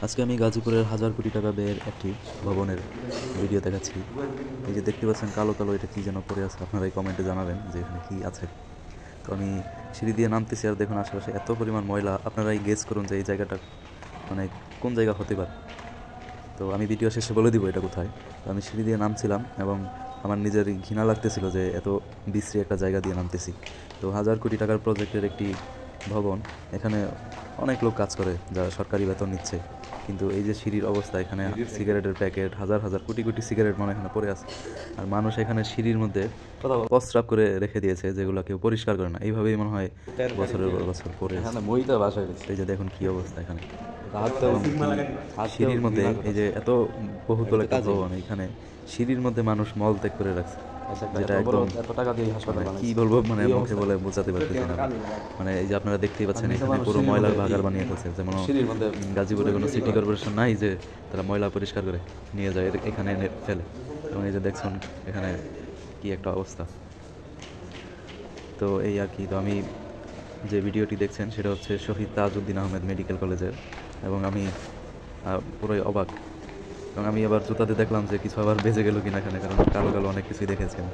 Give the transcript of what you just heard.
আজকে আমি গাজীপুরের 1000 কোটি টাকা ব্যয়ের একটি ভবনের ভিডিও দেখাচ্ছি। এই যে দেখতে পাচ্ছেন কালো কালো, এটা কি যেন পড়ে আছে, আপনারা এই কমেন্টে জানাবেন যে এখানে কি আছে। তো আমি সিঁড়ি দিয়ে নামতেছি আর দেখুন আশেপাশে এত পরিমাণ ময়লা, আপনারাই গেস করুন যে এই জায়গাটা মানে কোন জায়গা হতে পারে। তো আমি ভিডিও শেষে বলে দিব এটা কোথায়। তো আমি সিঁড়ি দিয়ে নামছিলাম এবং আমার নিজেরই ঘৃণা লাগতেছিল যে এত বিশ্রী একটা জায়গা দিয়ে নামতেছি। তো 1000 কোটি টাকার প্রজেক্টের একটি ভবন, এখানে অনেক লোক কাজ করে যারা সরকারি বেতন নিচ্ছে, কিন্তু এই যে সিঁড়ির অবস্থা, এখানে সিগারেটের প্যাকেট, হাজার হাজার কোটি কোটি সিগারেট মানে এখানে পড়ে আছে। আর মানুষ এখানে সিঁড়ির মধ্যে প্রস্রাব করে রেখে দিয়েছে, যেগুলো কেউ পরিষ্কার করে না। এইভাবেই মনে হয় বছরের পর বছর পড়ে আছে। এই যে দেখুন কি অবস্থা এখানে সিঁড়ির মধ্যে। এই যে এত বহুতল একটা ভবন, এখানে সিঁড়ির মধ্যে মানুষ মল ত্যাগ করে রাখছে, যেটা একদম কি বলবো, মানে মুখে বলে বোঝাতে পারতেছি না। মানে এই যে আপনারা দেখতেই পাচ্ছেন এখানে পুরো ময়লার ভাগার বানিয়ে ফেলছে। যেমন গাজীপুরে কোনো সিটি কর্পোরেশন নাই যে তারা ময়লা পরিষ্কার করে নিয়ে যায়, এখানে এনে ফেলে। এবং এই যে দেখছেন এখানে কি একটা অবস্থা। তো এই আর কি। তো আমি যে ভিডিওটি দেখছেন সেটা হচ্ছে শহীদ তাজউদ্দিন আহমেদ মেডিকেল কলেজের, এবং আমি পুরোই অবাক। এবং আমি আবার জুতাতে দেখলাম যে কিছু আবার বেজে গেল কিনা এখানে, কারণ কালো কালো অনেক কিছুই দেখেছেন।